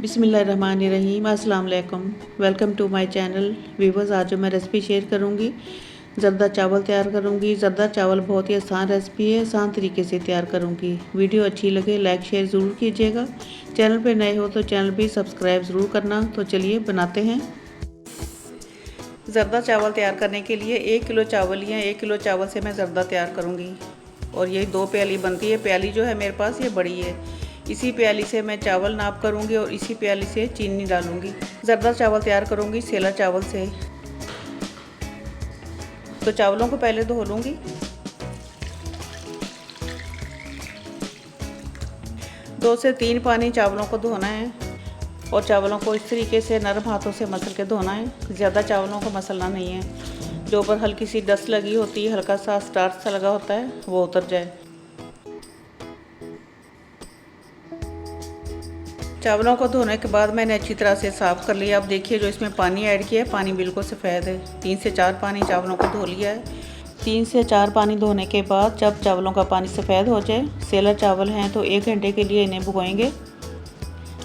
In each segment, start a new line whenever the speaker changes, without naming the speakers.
बिस्मिल्लाहिर्रहमानिर्रहीम। अस्सलाम वालेकुम। Welcome to my channel viewers. आज जो मैं रेसिपी शेयर करूंगी, ज़रदा चावल तैयार करूंगी। ज़रदा चावल बहुत ही आसान रेसिपी है, आसान तरीके से तैयार करूंगी। वीडियो अच्छी लगे लाइक शेयर ज़रूर कीजिएगा। चैनल पे नए हो तो चैनल भी सब्सक्राइब ज़रूर करना। तो चलिए बनाते हैं। ज़रदा चावल तैयार करने के लिए 1 किलो चावल लिए। 1 किलो चावल से मैं ज़रदा तैयार करूँगी और ये 2 प्याली बनती है। प्याली जो है मेरे पास ये बड़ी है। इसी प्याली से मैं चावल नाप करूँगी और इसी प्याली से चीनी डालूँगी। ज़रदा चावल तैयार करूँगी सेला चावल से। तो चावलों को पहले धो लूँगी। दो से 3 पानी चावलों को धोना है और चावलों को इस तरीके से नरम हाथों से मसल के धोना है। ज़्यादा चावलों को मसलना नहीं है। जो ऊपर हल्की सी डस्ट लगी होती है, हल्का सा स्टार्च सा लगा होता है, वो उतर जाए। चावलों को धोने के बाद मैंने अच्छी तरह से साफ़ कर लिया। अब देखिए जो इसमें पानी ऐड किया है, पानी बिल्कुल सफ़ेद है। 3 से 4 पानी चावलों को धो लिया है। 3 से 4 पानी धोने के बाद जब चावलों का पानी सफ़ेद हो जाए, सेला चावल हैं तो 1 घंटे के लिए इन्हें भिगोएंगे।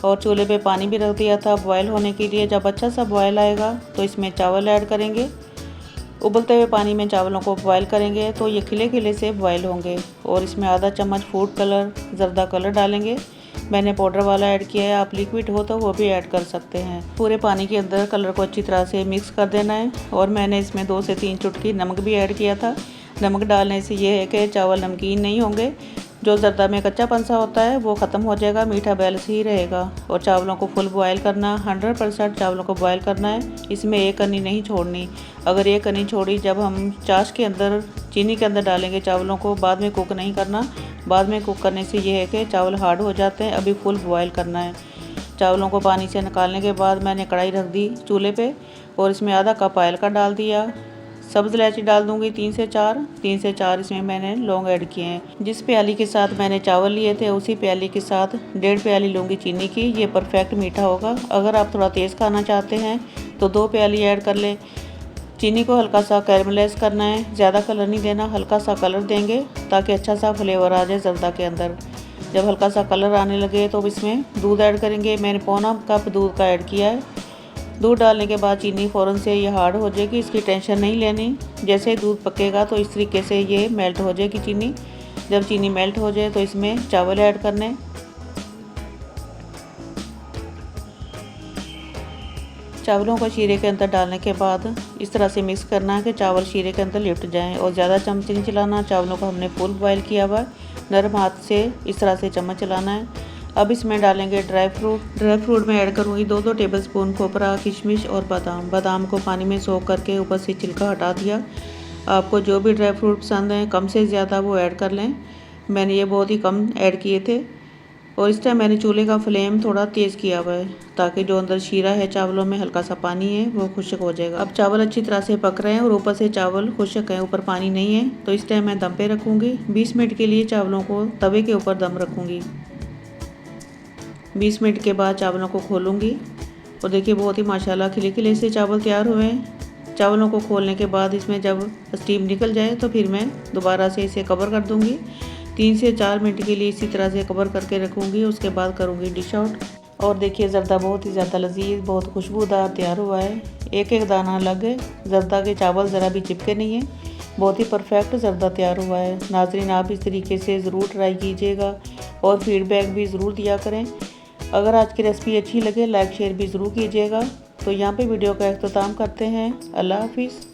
और चूल्हे पे पानी भी रख दिया था बॉयल होने के लिए। जब अच्छा सा बॉयल आएगा तो इसमें चावल ऐड करेंगे। उबलते हुए पानी में चावलों को बॉयल करेंगे तो ये खिले खिले से बॉयल होंगे। और इसमें आधा चम्मच फूड कलर, ज़रदा कलर डालेंगे। मैंने पाउडर वाला ऐड किया है, आप लिक्विड हो तो वो भी ऐड कर सकते हैं। पूरे पानी के अंदर कलर को अच्छी तरह से मिक्स कर देना है। और मैंने इसमें 2 से 3 चुटकी नमक भी ऐड किया था। नमक डालने से ये है कि चावल नमकीन नहीं होंगे। जो ज़रदा में कच्चापन सा होता है वो ख़त्म हो जाएगा, मीठा बैलेंस ही रहेगा। और चावलों को फुल बॉयल करना, 100% चावलों को बॉयल करना है। इसमें एक कनी नहीं छोड़नी। अगर एक कनी छोड़ी, जब हम चाश के अंदर चीनी के अंदर डालेंगे चावलों को, बाद में कुक नहीं करना। बाद में कुक करने से ये है कि चावल हार्ड हो जाते हैं। अभी फुल बॉयल करना है। चावलों को पानी से निकालने के बाद मैंने कढ़ाई रख दी चूल्हे पे और इसमें आधा कप ऑयल का डाल दिया। सब्ज़ इलायची डाल दूंगी 3 से 4 इसमें मैंने लौंग ऐड किए हैं। जिस प्याली के साथ मैंने चावल लिए थे उसी प्याली के साथ 1.5 प्याली लूँगी चीनी की। ये परफेक्ट मीठा होगा। अगर आप थोड़ा तेज़ खाना चाहते हैं तो 2 प्याली ऐड कर लें। चीनी को हल्का सा कैरमलाइज करना है, ज़्यादा कलर नहीं देना, हल्का सा कलर देंगे ताकि अच्छा सा फ्लेवर आ जाए ज़रदा के अंदर। जब हल्का सा कलर आने लगे तो इसमें दूध ऐड करेंगे। मैंने 1/4 कप दूध का ऐड किया है। दूध डालने के बाद चीनी फ़ौरन से ये हार्ड हो जाएगी, इसकी टेंशन नहीं लेनी। जैसे ही दूध पकेगा तो इस तरीके से ये मेल्ट हो जाएगी चीनी। जब चीनी मेल्ट हो जाए तो इसमें चावल ऐड करने। चावलों को शीरे के अंदर डालने के बाद इस तरह से मिक्स करना है कि चावल शीरे के अंदर लिपट जाएं। और ज़्यादा चम्मच नहीं चलाना। चावलों को हमने फुल बॉयल किया हुआ है। नरम हाथ से इस तरह से चम्मच चलाना है। अब इसमें डालेंगे ड्राई फ्रूट में ऐड करूँगी 2-2 टेबलस्पून खोपरा, किशमिश और बादाम को पानी में सोख करके ऊपर से छिलका हटा दिया। आपको जो भी ड्राई फ्रूट पसंद है कम से ज़्यादा वो ऐड कर लें। मैंने ये बहुत ही कम ऐड किए थे। और इस टाइम मैंने चूल्हे का फ्लेम थोड़ा तेज़ किया हुआ है ताकि जो अंदर शीरा है चावलों में हल्का सा पानी है वो खुश्क हो जाएगा। अब चावल अच्छी तरह से पक रहे हैं और ऊपर से चावल खुश्क है, ऊपर पानी नहीं है। तो इस टाइम मैं दम पे रखूँगी। 20 मिनट के लिए चावलों को तवे के ऊपर दम रखूँगी। 20 मिनट के बाद चावलों को खोलूँगी और देखिए बहुत ही माशाल्लाह खिले खिले से चावल तैयार हुए हैं। चावलों को खोलने के बाद इसमें जब स्टीम निकल जाए तो फिर मैं दोबारा से इसे कवर कर दूँगी। 3 से 4 मिनट के लिए इसी तरह से कवर करके रखूँगी। उसके बाद करूँगी डिश आउट। और देखिए ज़रदा बहुत ही ज़्यादा लजीज, बहुत खुशबूदार तैयार हुआ है। एक एक दाना अलग है। ज़रदा के चावल ज़रा भी चिपके नहीं है। बहुत ही परफेक्ट ज़रदा तैयार हुआ है। नाज़रीन, आप इस तरीके से ज़रूर ट्राई कीजिएगा और फीडबैक भी ज़रूर दिया करें। अगर आज की रेसिपी अच्छी लगे लाइक शेयर भी ज़रूर कीजिएगा। तो यहाँ पे वीडियो का इख्तिताम करते हैं। अल्लाह हाफिज़।